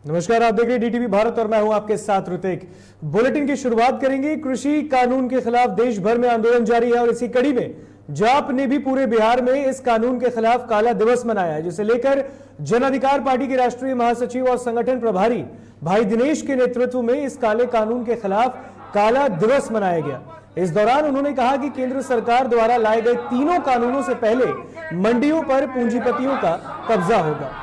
नमस्कार, आप देख रहे हैं डीटीवी भारत और मैं हूं आपके साथ ऋतिक। बुलेटिन की शुरुआत करेंगे। कृषि कानून के खिलाफ देश भर में आंदोलन जारी है और इसी कड़ी में जाप ने भी पूरे बिहार में इस कानून के खिलाफ काला दिवस मनाया है, जिसे लेकर जन अधिकार पार्टी के राष्ट्रीय महासचिव और संगठन प्रभारी भाई दिनेश के नेतृत्व में इस काले कानून के खिलाफ काला दिवस मनाया गया। इस दौरान उन्होंने कहा कि केंद्र सरकार द्वारा लाए गए तीनों कानूनों से पहले मंडियों पर पूंजीपतियों का कब्जा होगा।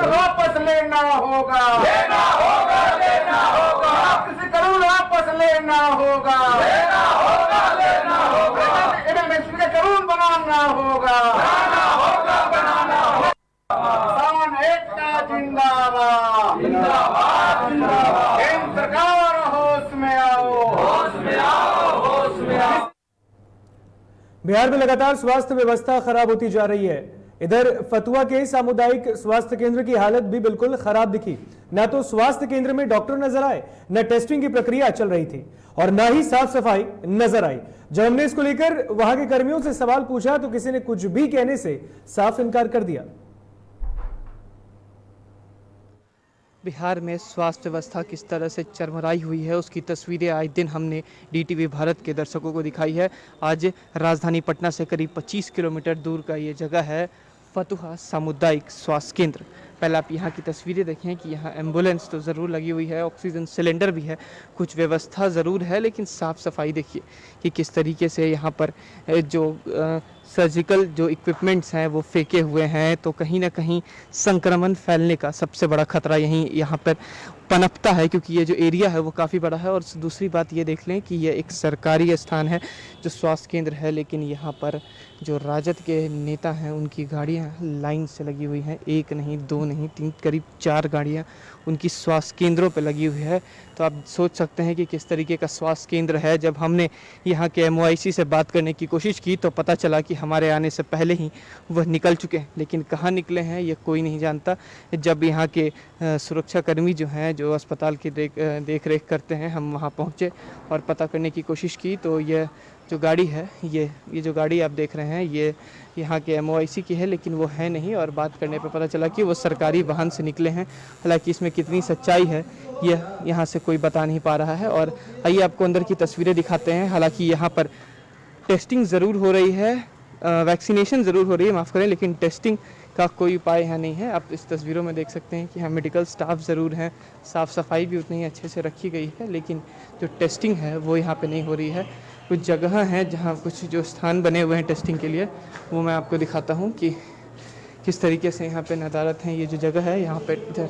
वापस लेना होगा, लेना होगा, लेना होगा, किसी कानून वापस लेना होगा, लेना होगा, लेना होगा, इन्हें कानून बनाना होगा, बनाना होगा, बनाना होगा। किसान एकता जिंदाबाद, जिंदाबाद, जिंदाबाद। केंद्र सरकार होश में आओ, होश में आओ, होश में आओ। बिहार में लगातार स्वास्थ्य व्यवस्था खराब होती जा रही है। इधर फतुहा के सामुदायिक स्वास्थ्य केंद्र की हालत भी बिल्कुल खराब दिखी। न तो स्वास्थ्य केंद्र में डॉक्टर नजर आए, न टेस्टिंग की प्रक्रिया चल रही थी और न ही साफ सफाई नजर आई। जब हमने इसको लेकर वहां के कर्मियों से सवाल पूछा तो किसी ने कुछ भी कहने से साफ इनकार कर दिया। बिहार में स्वास्थ्य व्यवस्था किस तरह से चरमराई हुई है उसकी तस्वीरें आए दिन हमने डीटीवी भारत के दर्शकों को दिखाई है। आज राजधानी पटना से करीब 25 किलोमीटर दूर का ये जगह है फतुहा सामुदायिक स्वास्थ्य केंद्र। पहले आप यहाँ की तस्वीरें देखें कि यहाँ एम्बुलेंस तो ज़रूर लगी हुई है, ऑक्सीजन सिलेंडर भी है, कुछ व्यवस्था ज़रूर है, लेकिन साफ़ सफाई देखिए कि किस तरीके से यहाँ पर जो सर्जिकल जो इक्विपमेंट्स हैं वो फेंके हुए हैं। तो कहीं ना कहीं संक्रमण फैलने का सबसे बड़ा खतरा यहीं यहाँ पर पनपता है, क्योंकि ये जो एरिया है वो काफ़ी बड़ा है। और दूसरी बात ये देख लें कि ये एक सरकारी स्थान है जो स्वास्थ्य केंद्र है, लेकिन यहाँ पर जो राजद के नेता हैं उनकी गाड़ियाँ लाइन से लगी हुई हैं, एक नहीं, दो नहीं, तीन, करीब 4 गाड़ियाँ उनकी स्वास्थ्य केंद्रों पे लगी हुई है। तो आप सोच सकते हैं कि किस तरीके का स्वास्थ्य केंद्र है। जब हमने यहाँ के MOIC से बात करने की कोशिश की तो पता चला कि हमारे आने से पहले ही वह निकल चुके हैं, लेकिन कहाँ निकले हैं ये कोई नहीं जानता। जब यहाँ के सुरक्षाकर्मी जो हैं, जो अस्पताल की देख रेख करते हैं, हम वहाँ पहुँचे और पता करने की कोशिश की तो ये जो गाड़ी है, ये जो गाड़ी आप देख रहे हैं ये यहाँ के MOIC की है, लेकिन वो है नहीं। और बात करने पे पता चला कि वो सरकारी वाहन से निकले हैं। हालांकि इसमें कितनी सच्चाई है ये यहाँ से कोई बता नहीं पा रहा है। और आइए आपको अंदर की तस्वीरें दिखाते हैं। हालांकि यहाँ पर टेस्टिंग ज़रूर हो रही है, वैक्सीनेशन ज़रूर हो रही है, माफ़ करें, लेकिन टेस्टिंग का कोई उपाय यहाँ नहीं है। आप इस तस्वीरों में देख सकते हैं कि यहाँ मेडिकल स्टाफ ज़रूर हैं, साफ़ सफाई भी उतनी ही अच्छे से रखी गई है, लेकिन जो टेस्टिंग है वो यहाँ पे नहीं हो रही है। कुछ जगह हैं जहाँ कुछ जो स्थान बने हुए हैं टेस्टिंग के लिए, वो मैं आपको दिखाता हूँ कि किस तरीके से यहाँ पे नदारत हैं। ये जो जगह है यहाँ पे, इधर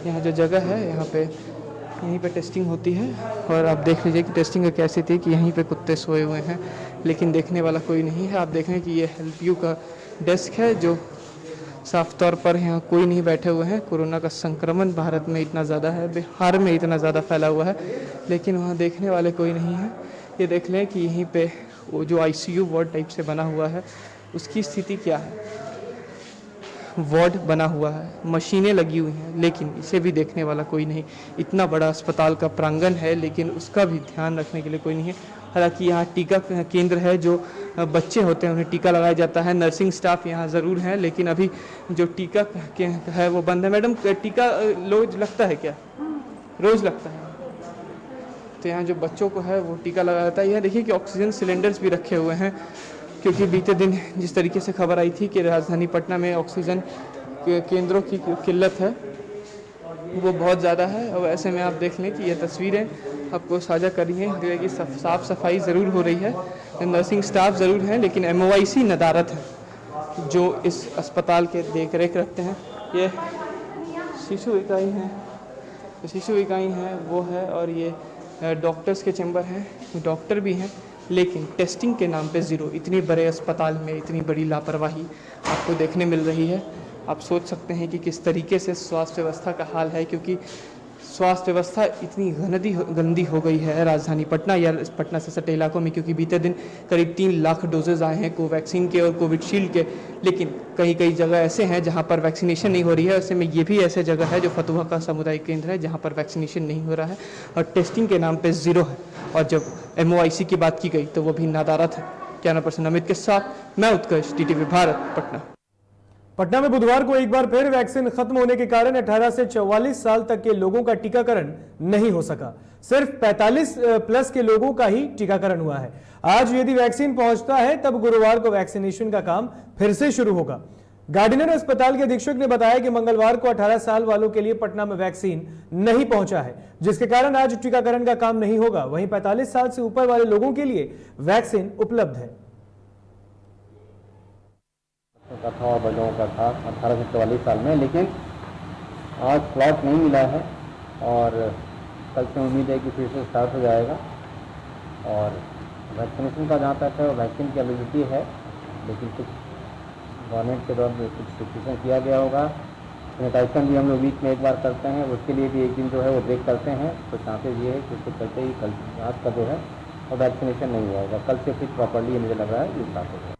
यहाँ जो जगह है यहाँ पे, यहीं पे टेस्टिंग होती है। और आप देख लीजिए कि टेस्टिंग कैसी थी कि यहीं पे कुत्ते सोए हुए हैं, लेकिन देखने वाला कोई नहीं है। आप देख रहे हैं कि ये हेल्प यू का डेस्क है, जो साफ तौर पर यहाँ कोई नहीं बैठे हुए हैं। कोरोना का संक्रमण भारत में इतना ज़्यादा है, बिहार में इतना ज़्यादा फैला हुआ है, लेकिन वहाँ देखने वाले कोई नहीं है। ये देख लें कि यहीं पे वो जो ICU वार्ड टाइप से बना हुआ है उसकी स्थिति क्या है। वार्ड बना हुआ है, मशीनें लगी हुई हैं, लेकिन इसे भी देखने वाला कोई नहीं। इतना बड़ा अस्पताल का प्रांगण है, लेकिन उसका भी ध्यान रखने के लिए कोई नहीं है। हालांकि यहाँ टीका केंद्र है, जो बच्चे होते हैं उन्हें टीका लगाया जाता है। नर्सिंग स्टाफ यहाँ ज़रूर है, लेकिन अभी जो टीका है वो बंद है। मैडम, टीका रोज लगता है क्या? रोज़ लगता है। तो यहाँ जो बच्चों को है वो टीका लगाया जाता है। यह देखिए कि ऑक्सीजन सिलेंडर्स भी रखे हुए हैं, क्योंकि बीते दिन जिस तरीके से खबर आई थी कि राजधानी पटना में ऑक्सीजन केंद्रों की किल्लत है वो बहुत ज़्यादा है। और ऐसे में आप देख लें कि ये तस्वीरें आपको साझा करी हैं कि साफ़ सफाई ज़रूर हो रही है, नर्सिंग स्टाफ ज़रूर हैं, लेकिन MOIC नदारत है जो इस अस्पताल के देख रेख रखते हैं। ये शिशु इकाई है, शिशु इकाई है वो है, और ये डॉक्टर्स के चैम्बर हैं, डॉक्टर भी हैं, लेकिन टेस्टिंग के नाम पे ज़ीरो। इतनी बड़े अस्पताल में इतनी बड़ी लापरवाही आपको देखने मिल रही है। आप सोच सकते हैं कि किस तरीके से स्वास्थ्य व्यवस्था का हाल है, क्योंकि स्वास्थ्य व्यवस्था इतनी गंदी हो गई है राजधानी पटना या पटना से सटे इलाकों में, क्योंकि बीते दिन करीब 3 लाख डोजेज आए हैं कोवैक्सीन के और कोविशील्ड के, लेकिन कई जगह ऐसे हैं जहां पर वैक्सीनेशन नहीं हो रही है। ऐसे में ये भी ऐसे जगह है जो फतुहा का सामुदायिक केंद्र है जहां पर वैक्सीनेशन नहीं हो रहा है और टेस्टिंग के नाम पर ज़ीरो है। और जब MOIC की बात की गई तो वो भी नादारत है। कैमरा पर्सन अमित के साथ मैं उत्कर्ष, DTV भारत, पटना। पटना में बुधवार को एक बार फिर वैक्सीन खत्म होने के कारण 18 से 44 साल तक के लोगों का टीकाकरण नहीं हो सका। सिर्फ 45 प्लस के लोगों का ही टीकाकरण हुआ है। आज यदि वैक्सीन पहुंचता है तब गुरुवार को वैक्सीनेशन का काम फिर से शुरू होगा। गार्डिनर अस्पताल के अधीक्षक ने बताया कि मंगलवार को 18 साल वालों के लिए पटना में वैक्सीन नहीं पहुंचा है, जिसके कारण आज टीकाकरण का काम नहीं होगा। वहीं 45 साल से ऊपर वाले लोगों के लिए वैक्सीन उपलब्ध है। का था और बड़ों का था 18 से 44 साल में, लेकिन आज स्लॉट नहीं मिला है और कल से उम्मीद है कि फिर से स्टार्ट हो जाएगा। और वैक्सीनेशन का जहाँ तक है वैक्सीन की अवेलेबिलिटी है, लेकिन कुछ गवर्नमेंट के द्वारा कुछ डिसीजन किया गया होगा। सैनिटाइजेशन भी हम लोग वीक में एक बार करते हैं, उसके लिए भी एक दिन जो है वो ब्रेक करते हैं। तो चांसेज ये है कि उसको चलते ही कल आज का जो है और वैक्सीनेशन नहीं होगा। कल से फिर प्रॉपर्ली मुझे लग रहा है ये स्टार्ट होगा।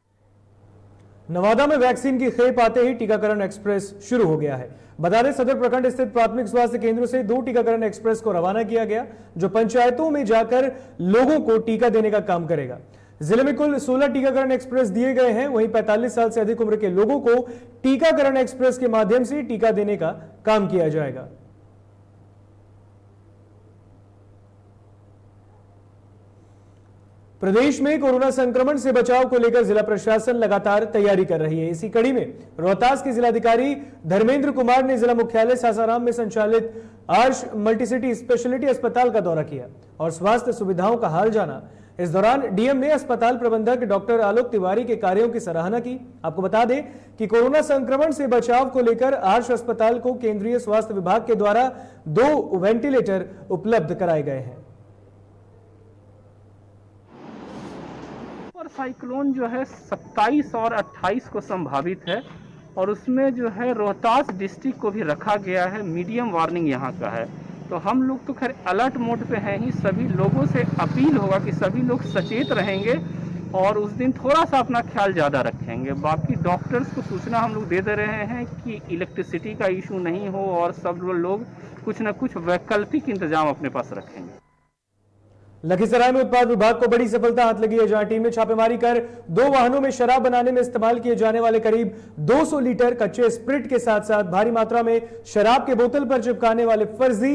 नवादा में वैक्सीन की खेप आते ही टीकाकरण एक्सप्रेस शुरू हो गया है। बता दें, सदर प्रखंड स्थित प्राथमिक स्वास्थ्य केंद्र से 2 टीकाकरण एक्सप्रेस को रवाना किया गया, जो पंचायतों में जाकर लोगों को टीका देने का काम करेगा। जिले में कुल 16 टीकाकरण एक्सप्रेस दिए गए हैं। वहीं 45 साल से अधिक उम्र के लोगों को टीकाकरण एक्सप्रेस के माध्यम से टीका देने का काम किया जाएगा। प्रदेश में कोरोना संक्रमण से बचाव को लेकर जिला प्रशासन लगातार तैयारी कर रही है। इसी कड़ी में रोहतास के जिलाधिकारी धर्मेंद्र कुमार ने जिला मुख्यालय सासाराम में संचालित आर्ष मल्टीसिटी स्पेशलिटी अस्पताल का दौरा किया और स्वास्थ्य सुविधाओं का हाल जाना। इस दौरान डीएम ने अस्पताल प्रबंधक डॉक्टर आलोक तिवारी के कार्यों की सराहना की। आपको बता दें कि कोरोना संक्रमण से बचाव को लेकर आर्ष अस्पताल को केंद्रीय स्वास्थ्य विभाग के द्वारा 2 वेंटिलेटर उपलब्ध कराए गए हैं। साइक्लोन जो है 27 और 28 को संभावित है और उसमें जो है रोहतास डिस्ट्रिक्ट को भी रखा गया है। मीडियम वार्निंग यहाँ का है, तो हम लोग तो खैर अलर्ट मोड पे हैं ही। सभी लोगों से अपील होगा कि सभी लोग सचेत रहेंगे और उस दिन थोड़ा सा अपना ख्याल ज़्यादा रखेंगे। बाकी डॉक्टर्स को सूचना हम लोग दे रहे हैं कि इलेक्ट्रिसिटी का इशू नहीं हो और सब लोग कुछ न कुछ वैकल्पिक इंतजाम अपने पास रखेंगे। लखीसराय में उत्पाद विभाग को बड़ी सफलता हाथ लगी है, जहां टीम ने छापेमारी कर 2 वाहनों में शराब बनाने में इस्तेमाल किए जाने वाले करीब 200 लीटर कच्चे स्प्रिट के साथ साथ भारी मात्रा में शराब के बोतल पर चिपकाने वाले फर्जी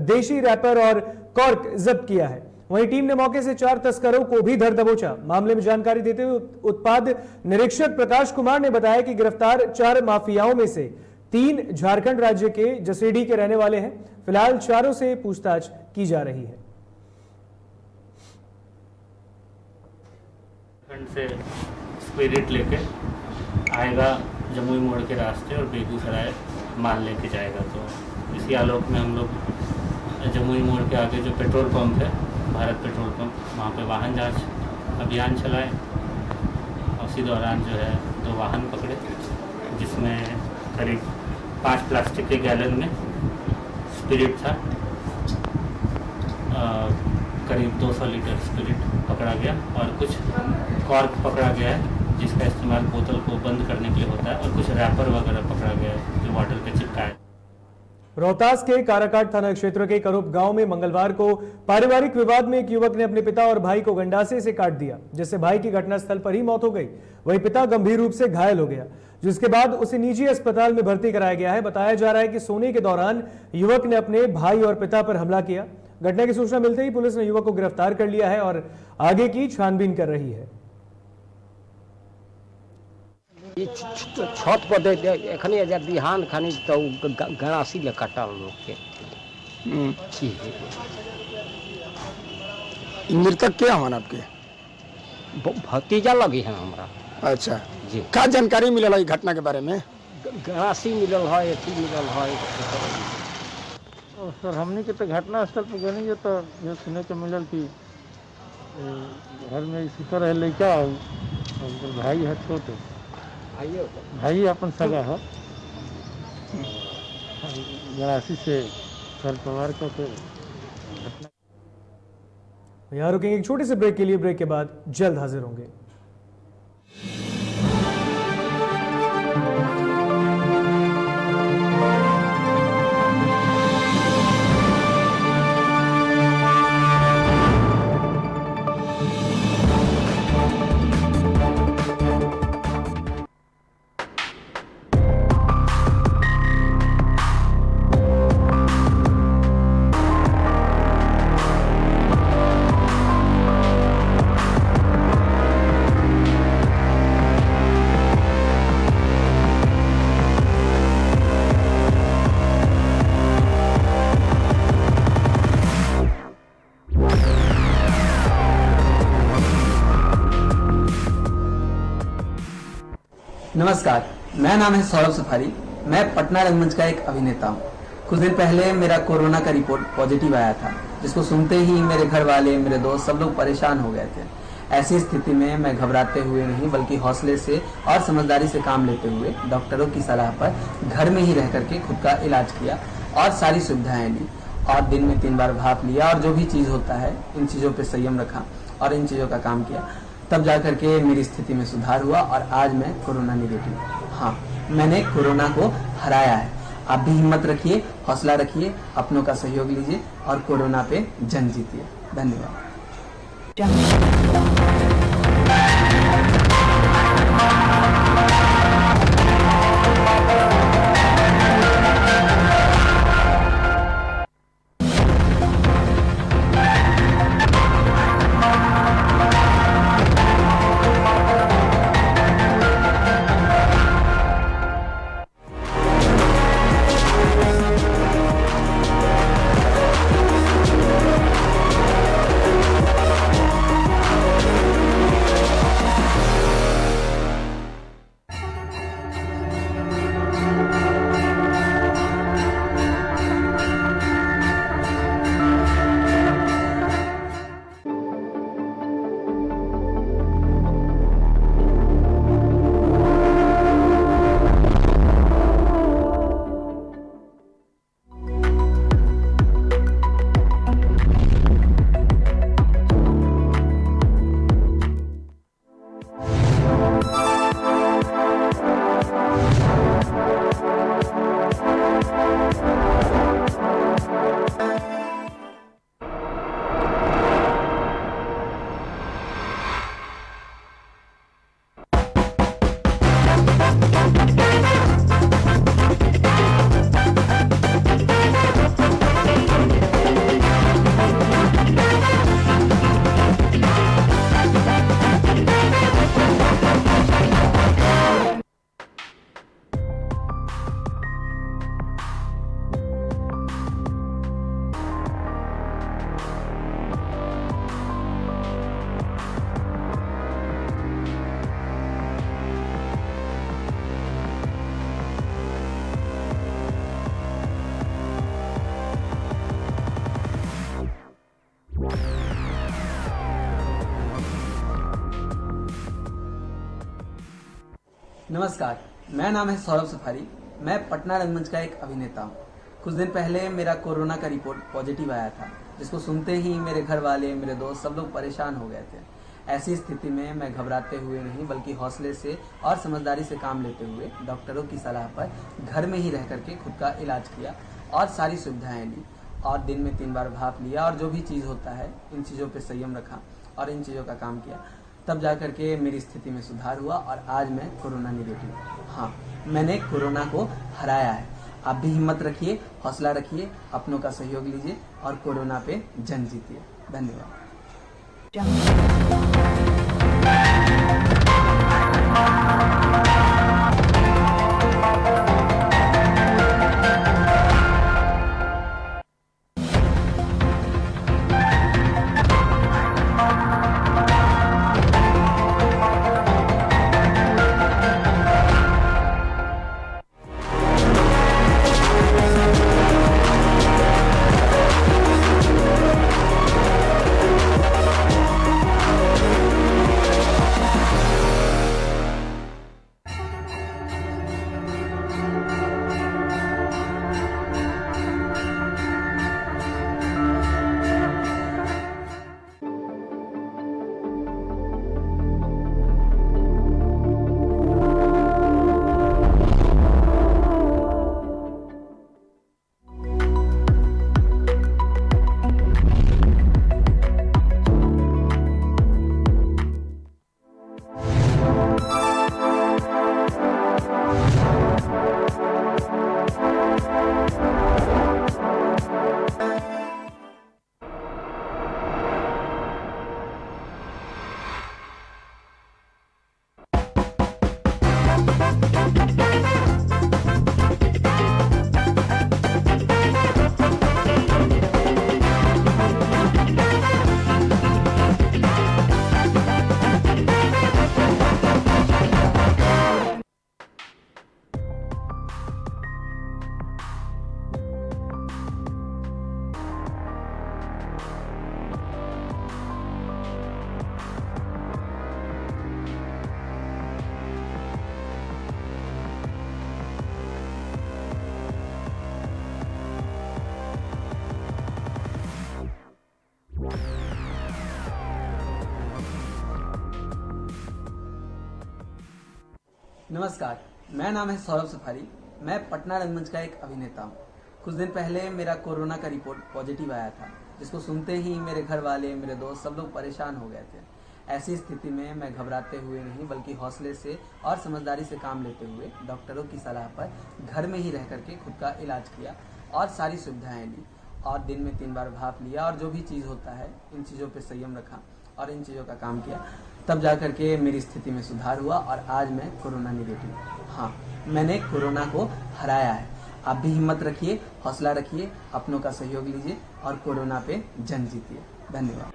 देशी रैपर और कॉर्क जब्त किया है। वहीं टीम ने मौके से 4 तस्करों को भी धर दबोचा। मामले में जानकारी देते हुए उत्पाद निरीक्षक प्रकाश कुमार ने बताया कि गिरफ्तार 4 माफियाओं में से 3 झारखंड राज्य के जसीडीह के रहने वाले हैं। फिलहाल चारों से पूछताछ की जा रही है। से स्पिरिट लेके आएगा जमुई मोड़ के रास्ते और बेगूसराय माल लेके जाएगा। तो इसी आलोक में हम लोग जमुई मोड़ के आगे जो पेट्रोल पंप है, भारत पेट्रोल पंप, वहाँ पे वाहन जांच अभियान चलाए। उसी दौरान जो है 2 वाहन पकड़े, जिसमें करीब 5 प्लास्टिक के गैलन में स्पिरिट था। करीब 200 लीटर स्पिरिट पकड़ा गया और कुछ कॉर्क पकड़ा गया है, जिसका इस्तेमाल बोतल को बंद करने के लिए होता है, और कुछ रैपर वगैरह पकड़ा गया है जो वाटर पे चिपका है। रोहतास के काराकाट थाना क्षेत्र के करूप गांव में मंगलवार को पारिवारिक विवाद में एक युवक ने अपने पिता और भाई को गंडासे से काट दिया, जिससे भाई की घटनास्थल पर ही मौत हो गई। वहीं पिता गंभीर रूप से घायल हो गया, जिसके बाद उसे निजी अस्पताल में भर्ती कराया गया है। बताया जा रहा है कि सोने के दौरान युवक ने अपने भाई और पिता पर हमला किया। घटना की सूचना मिलते ही पुलिस ने युवक को गिरफ्तार कर लिया है और आगे की छानबीन कर रही है। छत पर एखनी जब बिहान खानी तो गणासी ले काटल लोग के। मृतक क्या हन आपके? भतीजा लगी है हमारा। अच्छा जी, क्या जानकारी मिलल है घटना के बारे में? गणासी मिलल है, एथी मिलल है। सर हमने के तो घटना स्थल पर गए तो ये सुने के मिलल कि घर में सुतर है लड़का, भाई है छोटे, भाई अपन सगा है, गणासी से घर परिवार का फिर घटना। यहाँ रुकेंगे एक छोटे से ब्रेक के लिए। ब्रेक के बाद जल्द हाजिर होंगे। नमस्कार, मेरा नाम है सौरभ सफारी। मैं पटना रंगमंच का एक अभिनेता हूँ। कुछ दिन पहले मेरा कोरोना का रिपोर्ट पॉजिटिव आया था, जिसको सुनते ही मेरे घर वाले, मेरे दोस्त सब लोग परेशान हो गए थे। ऐसी स्थिति में मैं घबराते हुए नहीं बल्कि हौसले से और समझदारी से काम लेते हुए डॉक्टरों की सलाह पर घर में ही रह करके खुद का इलाज किया और सारी सुविधाएं ली और दिन में 3 बार भाप लिया और जो भी चीज़ होता है इन चीज़ों पे संयम रखा और इन चीज़ों का काम किया। तब जा करके मेरी स्थिति में सुधार हुआ और आज मैं कोरोना निगेटिव। हाँ, मैंने कोरोना को हराया है। आप भी हिम्मत रखिए, हौसला रखिए, अपनों का सहयोग लीजिए और कोरोना पे जंग जीतिए। धन्यवाद। नमस्कार, मेरा नाम है सौरभ सफारी। मैं पटना रंगमंच का एक अभिनेता हूँ। कुछ दिन पहले मेरा कोरोना का रिपोर्ट पॉजिटिव आया था, जिसको सुनते ही मेरे घर वाले, मेरे दोस्त सब लोग परेशान हो गए थे। ऐसी स्थिति में मैं घबराते हुए नहीं बल्कि हौसले से और समझदारी से काम लेते हुए डॉक्टरों की सलाह पर घर में ही रह करके खुद का इलाज किया और सारी सुविधाएं ली और दिन में 3 बार भाप लिया और जो भी चीज़ होता है इन चीज़ों पर संयम रखा और इन चीज़ों का काम किया। तब जा करके मेरी स्थिति में सुधार हुआ और आज मैं कोरोना निगेटिव। हाँ, मैंने कोरोना को हराया है। आप भी हिम्मत रखिए, हौसला रखिए, अपनों का सहयोग लीजिए और कोरोना पे जंग जीतिए। धन्यवाद। नमस्कार, मेरा नाम है सौरभ सफारी। मैं पटना रंगमंच का एक अभिनेता हूँ। कुछ दिन पहले मेरा कोरोना का रिपोर्ट पॉजिटिव आया था, जिसको सुनते ही मेरे घर वाले, मेरे दोस्त सब लोग परेशान हो गए थे। ऐसी स्थिति में मैं घबराते हुए नहीं बल्कि हौसले से और समझदारी से काम लेते हुए डॉक्टरों की सलाह पर घर में ही रह करके खुद का इलाज किया और सारी सुविधाएं ली और दिन में 3 बार भाप लिया और जो भी चीज़ होता है इन चीज़ों पे संयम रखा और इन चीज़ों का काम किया। तब जा करके मेरी स्थिति में सुधार हुआ और आज मैं कोरोना निगेटिव हूँ। हाँ, मैंने कोरोना को हराया है। आप भी हिम्मत रखिए, हौसला रखिए, अपनों का सहयोग लीजिए और कोरोना पे जंग जीतिए। धन्यवाद।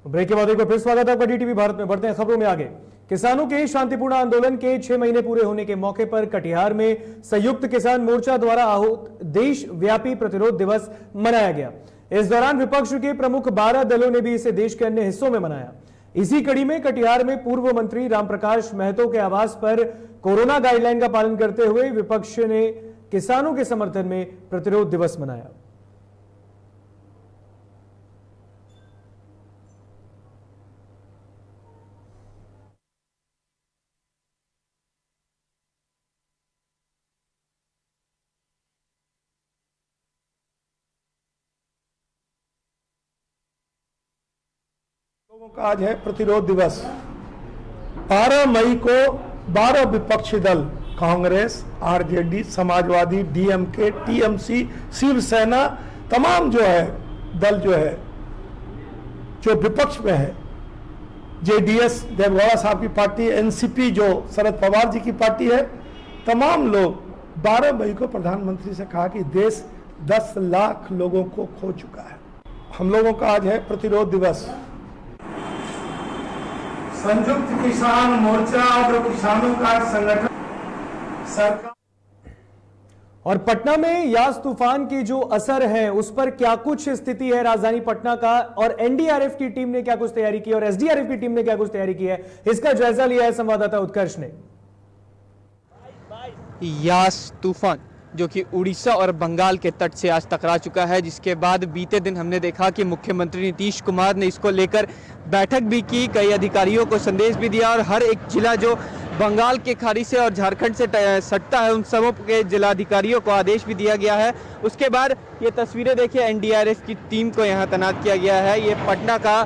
ब्रेक के बाद एक बार फिर स्वागत है आपका डीटीवी भारत में। बढ़ते हैं खबरों में आगे। किसानों के शांतिपूर्ण आंदोलन के 6 महीने पूरे होने के मौके पर कटिहार में संयुक्त किसान मोर्चा द्वारा आहूत देशव्यापी प्रतिरोध दिवस मनाया गया। इस दौरान विपक्ष के प्रमुख 12 दलों ने भी इसे देश के अन्य हिस्सों में मनाया। इसी कड़ी में कटिहार में पूर्व मंत्री रामप्रकाश महतो के आवास पर कोरोना गाइडलाइन का पालन करते हुए विपक्ष ने किसानों के समर्थन में प्रतिरोध दिवस मनाया। लोगों का आज है प्रतिरोध दिवस। 12 मई को 12 विपक्षी दल कांग्रेस, आरजेडी, समाजवादी, डीएमके, टीएमसी, शिवसेना, तमाम जो है दल जो विपक्ष में है, जेडीएस देवगौड़ा साहब की पार्टी, एनसीपी जो शरद पवार जी की पार्टी है, तमाम लोग 12 मई को प्रधानमंत्री से कहा कि देश 10 लाख लोगों को खो चुका है। हम लोगों का आज है प्रतिरोध दिवस। संयुक्त किसान मोर्चा जो किसानों का संगठन सरकार और पटना में यास तूफान की जो असर है उस पर क्या कुछ स्थिति है राजधानी पटना का, और एनडीआरएफ की टीम ने क्या कुछ तैयारी की और एसडीआरएफ की टीम ने क्या कुछ तैयारी की है, इसका जायजा लिया है संवाददाता उत्कर्ष ने। यास तूफान जो कि उड़ीसा और बंगाल के तट से आज टकरा चुका है, जिसके बाद बीते दिन हमने देखा कि मुख्यमंत्री नीतीश कुमार ने इसको लेकर बैठक भी की, कई अधिकारियों को संदेश भी दिया और हर एक जिला जो बंगाल के खाड़ी से और झारखंड से सटता है उन सबों के जिलाधिकारियों को आदेश भी दिया गया है। उसके बाद ये तस्वीरें देखिए, एनडीआरएफ की टीम को यहाँ तैनात किया गया है। ये पटना का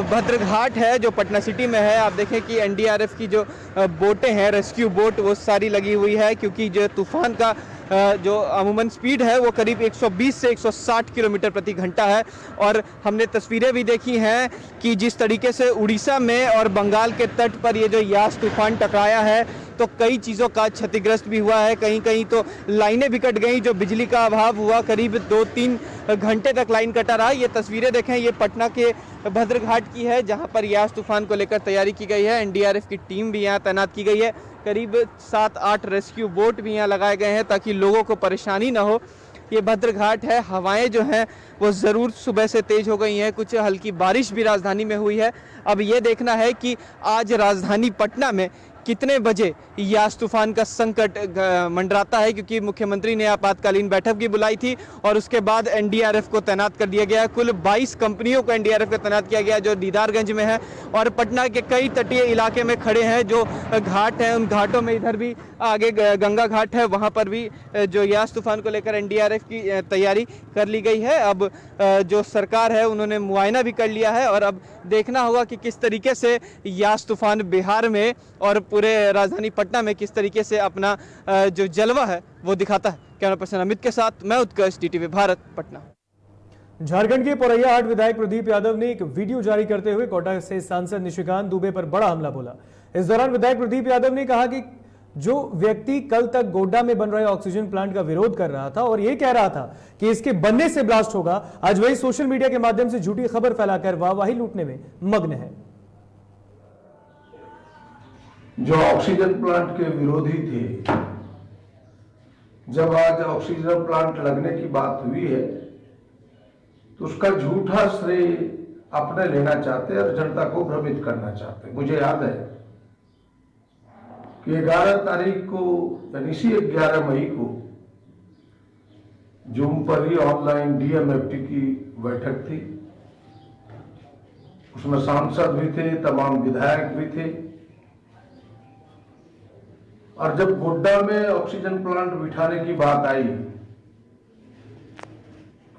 भद्रघाट है जो पटना सिटी में है। आप देखें कि एनडीआरएफ की जो बोटें हैं, रेस्क्यू बोट, वो सारी लगी हुई है, क्योंकि जो तूफान का जो अमूमन स्पीड है वो करीब 120 से 160 किलोमीटर प्रति घंटा है। और हमने तस्वीरें भी देखी हैं कि जिस तरीके से उड़ीसा में और बंगाल के तट पर ये जो यास तूफान टकराया है तो कई चीज़ों का क्षतिग्रस्त भी हुआ है। कहीं कहीं तो लाइनें भी कट गई, जो बिजली का अभाव हुआ, करीब 2-3 घंटे तक लाइन कटा रहा। ये तस्वीरें देखें, ये पटना के भद्रघाट की है जहां पर यास तूफान को लेकर तैयारी की गई है। एनडीआरएफ की टीम भी यहां तैनात की गई है। करीब 7-8 रेस्क्यू बोट भी यहाँ लगाए गए हैं ताकि लोगों को परेशानी ना हो। ये भद्रघाट है, हवाएं जो हैं वो ज़रूर सुबह से तेज़ हो गई हैं, कुछ हल्की बारिश भी राजधानी में हुई है। अब ये देखना है कि आज राजधानी पटना में कितने बजे यास तूफान का संकट मंडराता है, क्योंकि मुख्यमंत्री ने आपातकालीन बैठक भी बुलाई थी और उसके बाद एनडीआरएफ को तैनात कर दिया गया। कुल 22 कंपनियों को एनडीआरएफ को तैनात किया गया जो दीदारगंज में है और पटना के कई तटीय इलाके में खड़े हैं। जो घाट हैं उन घाटों में, इधर भी आगे गंगा घाट है, वहाँ पर भी जो यास तूफान को लेकर एनडीआरएफ की तैयारी कर ली गई है। अब जो सरकार है उन्होंने मुआयना भी कर लिया है और अब देखना होगा कि किस तरीके से यास तूफान बिहार में और पूरे राजधानी पटना में किस तरीके से अपना जो जलवा है वो दिखाता है। कैमरा पर्सन अमित के साथ मैं उत्कर्ष, डीटीवी भारत, पटना। झारखंड के पोरैयाहाट विधायक प्रदीप यादव ने एक वीडियो जारी करते हुए कोटा से सांसद निशिकांत दुबे पर बड़ा हमला बोला। इस दौरान विधायक प्रदीप यादव ने कहा कि जो व्यक्ति कल तक गोड्डा में बन रहे ऑक्सीजन प्लांट का विरोध कर रहा था और यह कह रहा था कि इसके बनने से ब्लास्ट होगा, आज वही सोशल मीडिया के माध्यम से झूठी खबर फैलाकर वाहवाही लूटने में मग्न है। जो ऑक्सीजन प्लांट के विरोधी थे, जब आज ऑक्सीजन प्लांट लगने की बात हुई है तो उसका झूठा श्रेय अपने लेना चाहते और जनता को भ्रमित करना चाहते। मुझे याद है कि 11 तारीख को यानी इसी 11 मई को जूम पर ही ऑनलाइन डीएमएफटी की बैठक थी। उसमें सांसद भी थे, तमाम विधायक भी थे। और जब गोड्डा में ऑक्सीजन प्लांट बिठाने की बात आई,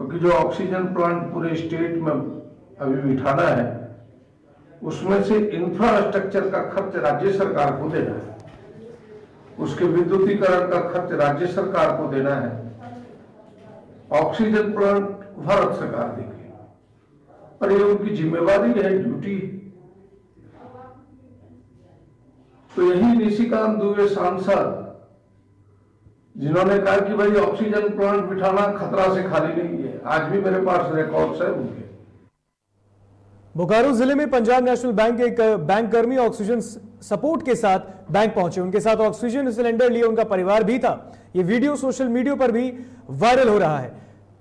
क्योंकि जो ऑक्सीजन प्लांट पूरे स्टेट में अभी बिठाना है, उसमें से इंफ्रास्ट्रक्चर का खर्च राज्य सरकार को देना है, उसके विद्युतीकरण का खर्च राज्य सरकार को देना है, ऑक्सीजन प्लांट भारत सरकार देगी और ये उनकी जिम्मेवारी है, ड्यूटी। तो यही निशिकांत दुबे सांसद जिन्होंने कहा कि भाई ऑक्सीजन प्लांट बिठाना खतरा से खाली नहीं है, आज भी मेरे पास रिकॉर्ड्स है उनके। बोकारो जिले में पंजाब नेशनल बैंक के एक बैंक कर्मी ऑक्सीजन सपोर्ट के साथ बैंक पहुंचे। उनके साथ ऑक्सीजन सिलेंडर लिए उनका परिवार भी था। ये वीडियो सोशल मीडिया पर भी वायरल हो रहा है।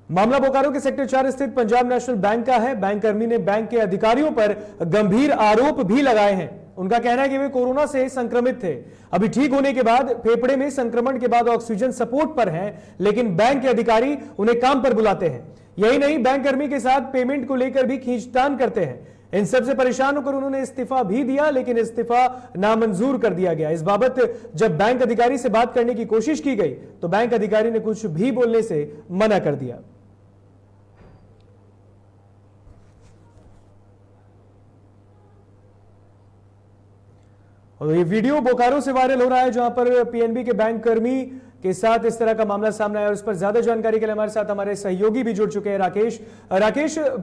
मामला बोकारो के सेक्टर 4 स्थित पंजाब नेशनल बैंक का है। बैंक कर्मी ने बैंक के अधिकारियों पर गंभीर आरोप भी लगाए हैं। उनका कहना है कि वे कोरोना से संक्रमित थे, अभी ठीक होने के बाद फेफड़े में संक्रमण के बाद ऑक्सीजन सपोर्ट पर हैं, लेकिन बैंक के अधिकारी उन्हें काम पर बुलाते हैं। यही नहीं, बैंक कर्मी के साथ पेमेंट को लेकर भी खींचतान करते हैं। इन सबसे परेशान होकर उन्होंने इस्तीफा भी दिया, लेकिन इस्तीफा नामंजूर कर दिया गया। इस बाबत जब बैंक अधिकारी से बात करने की कोशिश की गई तो बैंक अधिकारी ने कुछ भी बोलने से मना कर दिया। और ये वीडियो बोकारो से वायरल हो रहा है, जहां पर पीएनबी के बैंक कर्मी के साथ इस तरह का मामला सामने आया। और इस पर ज्यादा जानकारी के लिए हमारे साथ हमारे सहयोगी भी जुड़ चुके हैं, राकेश।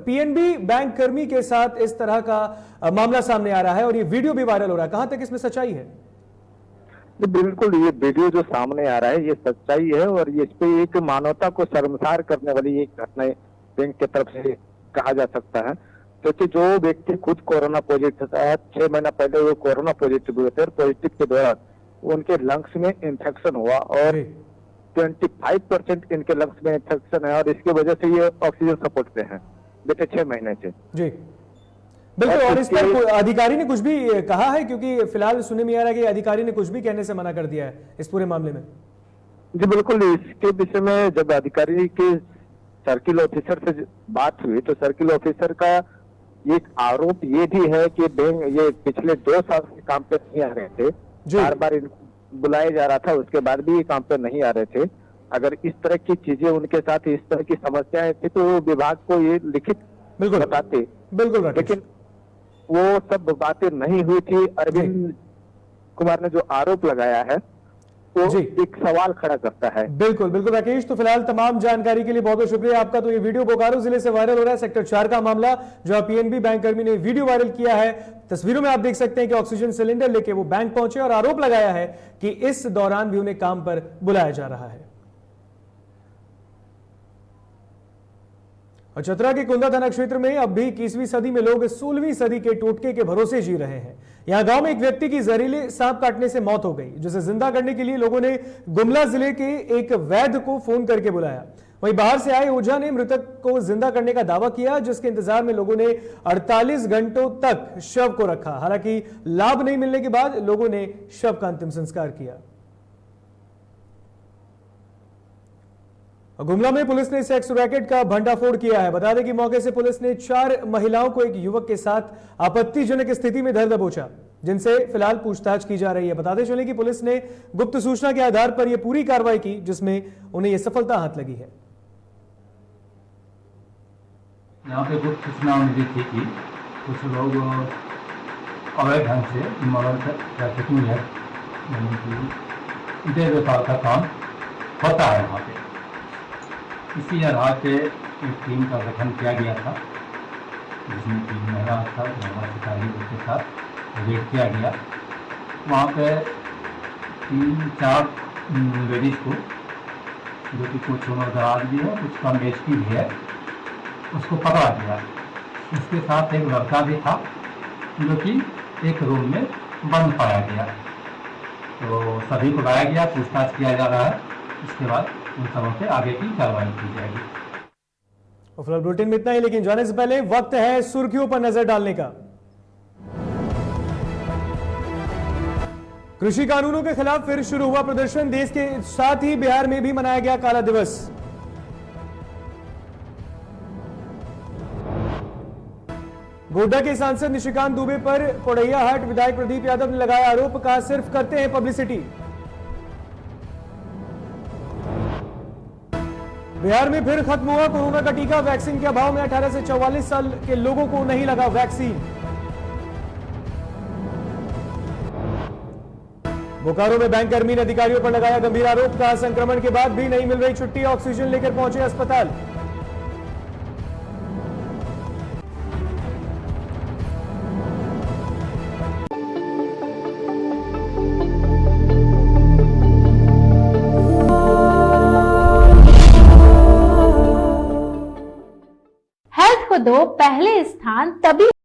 पीएनबी बैंक कर्मी के साथ इस तरह का मामला सामने आ रहा है और ये वीडियो भी वायरल हो रहा है, कहां तक इसमें सच्चाई है? बिल्कुल, ये वीडियो जो सामने आ रहा है ये सच्चाई है और ये इस पे एक मानवता को शर्मसार करने वाली एक घटना बैंक की तरफ से कहा जा सकता है, क्योंकि जो व्यक्ति खुद कोरोना पॉजिटिव था, 6 महीना पहले वो कोरोना पॉजिटिव हुए थे और पॉजिटिव के दौरान उनके लंग्स में इंफेक्शन हुआ और 25% इनके लंग्स में इंफेक्शन है और इसकी वजह से ये ऑक्सीजन सपोर्ट पे हैं बीते 6 महीने से। जी बिल्कुल। और इस पर अधिकारी ने कुछ भी कहा है? क्योंकि फिलहाल सुनने में आ रहा है कि अधिकारी ने कुछ भी कहने से मना कर दिया है इस पूरे मामले में। जी बिल्कुल, इसके विषय में जब अधिकारी के सर्किल ऑफिसर से बात हुई तो सर्किल ऑफिसर का एक आरोप ये भी है कि बैंक ये पिछले 2 साल से काम पे नहीं आ रहे थे, बार बार बुलाया जा रहा था, उसके बाद भी ये काम पे नहीं आ रहे थे। अगर इस तरह की चीजें उनके साथ इस तरह की समस्याएं थी तो विभाग को ये लिखित बताते। बिल्कुल, लेकिन वो सब बातें नहीं हुई थी। अरविंद कुमार ने जो आरोप लगाया है तो एक सवाल खड़ा करता है। बिल्कुल बिल्कुल राकेश, तो फिलहाल तमाम जानकारी के लिए बहुत बहुत शुक्रिया आपका। तो ये वीडियो बोकारो जिले से वायरल हो रहा है, सेक्टर 4 का मामला, जो पीएनबी बैंक कर्मी ने वीडियो वायरल किया है। तस्वीरों में आप देख सकते हैं कि ऑक्सीजन सिलेंडर लेके वो बैंक पहुंचे और आरोप लगाया है कि इस दौरान भी उन्हें काम पर बुलाया जा रहा है। और चतरा के कुंदा थाना क्षेत्र में अब भी 21वीं सदी में लोग 16वीं सदी के टोटके के भरोसे जी रहे हैं। यहां गांव में एक व्यक्ति की जहरीले सांप काटने से मौत हो गई, जिसे जिंदा करने के लिए लोगों ने गुमला जिले के एक वैद्य को फोन करके बुलाया। वहीं बाहर से आए ओझा ने मृतक को जिंदा करने का दावा किया, जिसके इंतजार में लोगों ने 48 घंटों तक शव को रखा। हालांकि लाभ नहीं मिलने के बाद लोगों ने शव का अंतिम संस्कार किया। गुमला में पुलिस ने सेक्स रैकेट का भंडाफोड़ किया है। बता दें कि मौके से पुलिस ने 4 महिलाओं को एक युवक के साथ आपत्तिजनक स्थिति में धर दबोचा, जिनसे फिलहाल पूछताछ की जा रही है। बताते चले कि पुलिस ने गुप्त सूचना के आधार पर यह पूरी कार्रवाई की, जिसमें उन्हें यह सफलता हाथ लगी है। यहाँ पे गुप्त सूचना मिली थी कि कुछ लोग अवैध ढंग से मॉडल ट्रैफिकिंग है, यानी कि दे व्यापार का काम होता है वहाँ पे। इसी आधार पे एक टीम का गठन किया गया था, जिसमें 3 महिला अधिकारी के साथ रेड किया गया। वहाँ पे 3-4 लेडीज को, जो कि कुछ उम्र दराज भी है, कुछ कम एज की भी है, उसको पकड़ा गया। उसके साथ एक लड़का भी था, जो कि एक रूम में बंद पाया गया। तो सभी को लाया गया, पूछताछ किया जा रहा है। इसके बाद उन सबों से आगे की कार्रवाई की जाएगी। और फिलहाल बुलेटिन में इतना ही, लेकिन जाने से पहले वक्त है सुर्खियों पर नजर डालने का। कृषि कानूनों के खिलाफ फिर शुरू हुआ प्रदर्शन। देश के साथ ही बिहार में भी मनाया गया काला दिवस। गोड्डा के सांसद निशिकांत दुबे पर पोड़ैयाहाट विधायक प्रदीप यादव ने लगाया आरोप, कहा सिर्फ करते हैं पब्लिसिटी। बिहार में फिर खत्म हुआ कोरोना का टीका। वैक्सीन के अभाव में 18 से 44 साल के लोगों को नहीं लगा वैक्सीन। बोकारो में बैंककर्मी ने अधिकारियों पर लगाया गंभीर आरोप, कहा संक्रमण के बाद भी नहीं मिल रही छुट्टी, ऑक्सीजन लेकर पहुंचे अस्पताल। हेल्थ को दो पहले स्थान, तभी